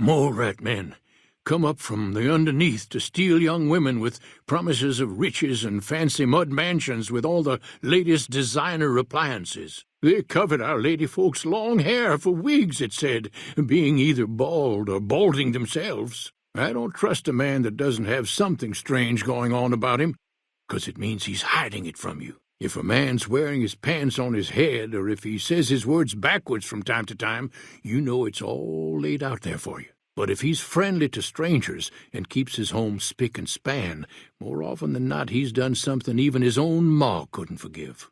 Mole rat men come up from the underneath to steal young women with promises of riches and fancy mud mansions with all the latest designer appliances. They covered our lady folks' long hair for wigs, it said, being either bald or balding themselves. I don't trust a man that doesn't have something strange going on about him, 'cause it means he's hiding it from you. If a man's wearing his pants on his head, or if he says his words backwards from time to time, you know it's all laid out there for you. But if he's friendly to strangers and keeps his home spick and span, more often than not he's done something even his own ma couldn't forgive.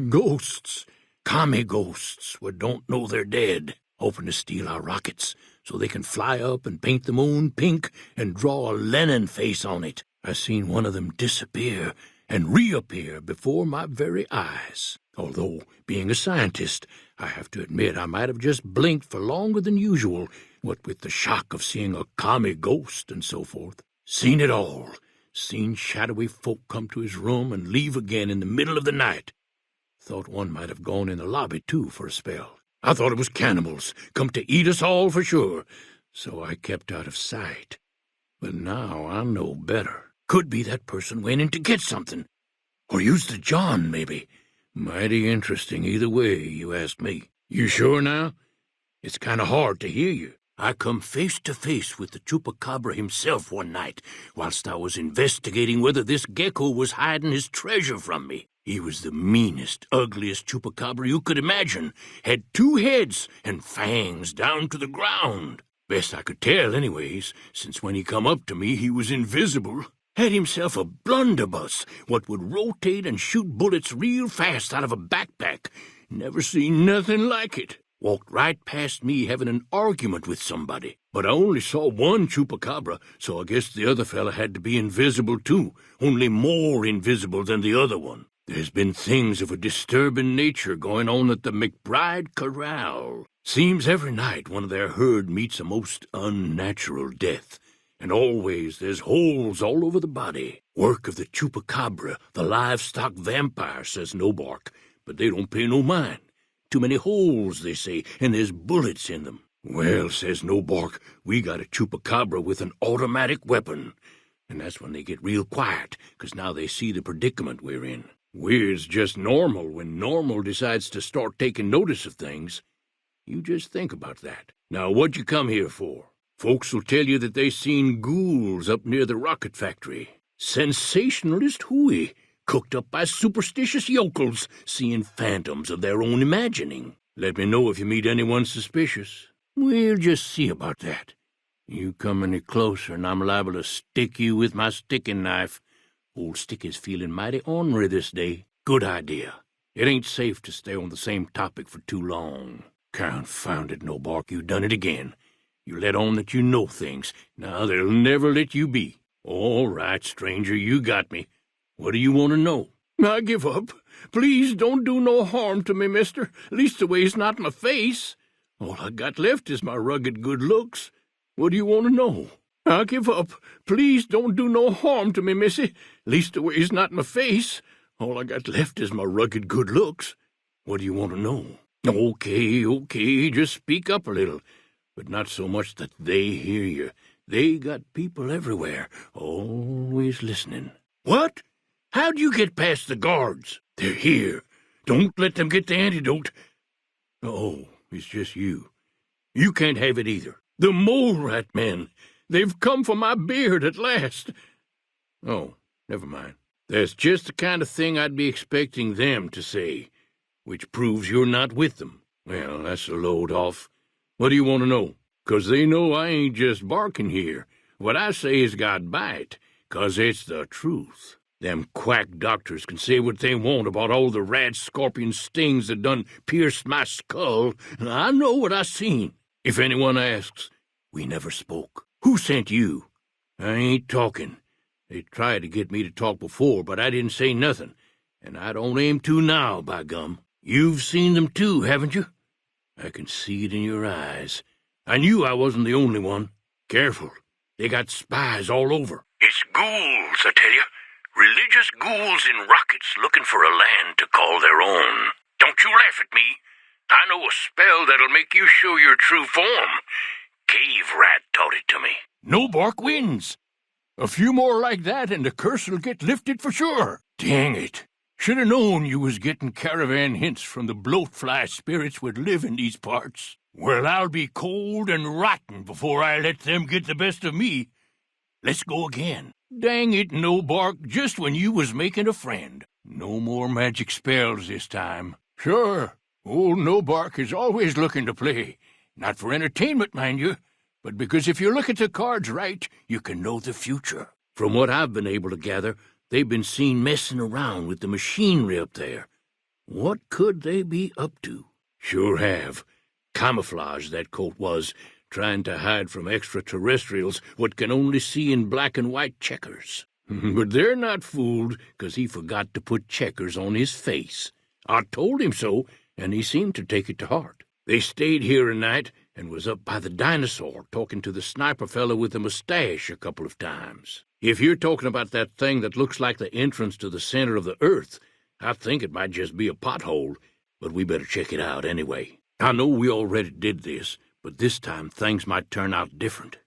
Ghosts, commie ghosts, what don't know they're dead, hoping to steal our rockets so they can fly up and paint the moon pink and draw a Lenin face on it. I seen one of them disappear and reappear before my very eyes. Although, being a scientist, I have to admit I might have just blinked for longer than usual, what with the shock of seeing a commie ghost and so forth. Seen it all. Seen shadowy folk come to his room and leave again in the middle of the night. Thought one might have gone in the lobby, too, for a spell. I thought it was cannibals, come to eat us all for sure, so I kept out of sight. But now I know better. Could be that person went in to get something. Or used the John, maybe. Mighty interesting either way, you ask me. You sure now? It's kind of hard to hear you. I come face to face with the Chupacabra himself one night, whilst I was investigating whether this gecko was hiding his treasure from me. He was the meanest, ugliest Chupacabra you could imagine. Had 2 heads and fangs down to the ground. Best I could tell, anyways, since when he come up to me he was invisible. Had himself a blunderbuss, what would rotate and shoot bullets real fast out of a backpack. Never seen nothing like it. Walked right past me having an argument with somebody. But I only saw one Chupacabra, so I guess the other fella had to be invisible too, only more invisible than the other one. There's been things of a disturbing nature going on at the McBride Corral. Seems every night one of their herd meets a most unnatural death. And always there's holes all over the body. Work of the Chupacabra, the livestock vampire, says Nobark, but they don't pay no mind. Too many holes, they say, and there's bullets in them. Well, says Nobark, we got a Chupacabra with an automatic weapon. And that's when they get real quiet, 'cause now they see the predicament we're in. Weird's just normal when normal decides to start taking notice of things. You just think about that. Now, what'd you come here for? Folks will tell you that they seen ghouls up near the rocket factory. Sensationalist hooey, cooked up by superstitious yokels, seeing phantoms of their own imagining. Let me know if you meet anyone suspicious. We'll just see about that. You come any closer and I'm liable to stick you with my sticking knife. Old Sticky's feeling mighty ornery this day. Good idea. It ain't safe to stay on the same topic for too long. Confound it, Nobark, you done it again. You let on that you know things. Now they'll never let you be. All right, stranger, you got me. What do you want to know? I give up. Please don't do no harm to me, mister. Leastways not my face. All I got left is my rugged good looks. What do you want to know? I give up. Please don't do no harm to me, missy. Leastways not my face. All I got left is my rugged good looks. What do you want to know? Okay, just speak up a little. But not so much that they hear you. They got people everywhere, always listening. What? How'd you get past the guards? They're here. Don't let them get the antidote. Oh, it's just you. You can't have it either. The mole rat men. They've come for my beard at last. Oh, never mind. That's just the kind of thing I'd be expecting them to say, which proves you're not with them. Well, that's a load off. What do you want to know? 'Cause they know I ain't just barking here. What I say has got bite, 'cause it's the truth. Them quack doctors can say what they want about all the rad scorpion stings that done pierced my skull, and I know what I seen. If anyone asks, we never spoke. Who sent you? I ain't talking. They tried to get me to talk before, but I didn't say nothing, and I don't aim to now, by gum. You've seen them too, haven't you? I can see it in your eyes. I knew I wasn't the only one. Careful. They got spies all over. It's ghouls, I tell you. Religious ghouls in rockets looking for a land to call their own. Don't you laugh at me. I know a spell that'll make you show your true form. Cave rat talk. it to me. No bark wins. A few more like that and the curse'll get lifted for sure. Dang it. Should have known you was getting caravan hints from the bloatfly spirits would live in these parts. Well, I'll be cold and rotten before I let them get the best of me. Let's go again. Dang it, no bark, just when you was making a friend. No more magic spells this time. Sure, old no bark is always looking to play. Not for entertainment, mind you, but because if you look at the cards right, you can know the future. From what I've been able to gather, they've been seen messing around with the machinery up there. What could they be up to? Sure have. Camouflage, that coat was, trying to hide from extraterrestrials what can only see in black and white checkers. But they're not fooled, 'cause he forgot to put checkers on his face. I told him so, and he seemed to take it to heart. They stayed here a night and was up by the dinosaur talking to the sniper fellow with the mustache a couple of times. If you're talking about that thing that looks like the entrance to the center of the Earth, I think it might just be a pothole, but we better check it out anyway. I know we already did this, but this time things might turn out different.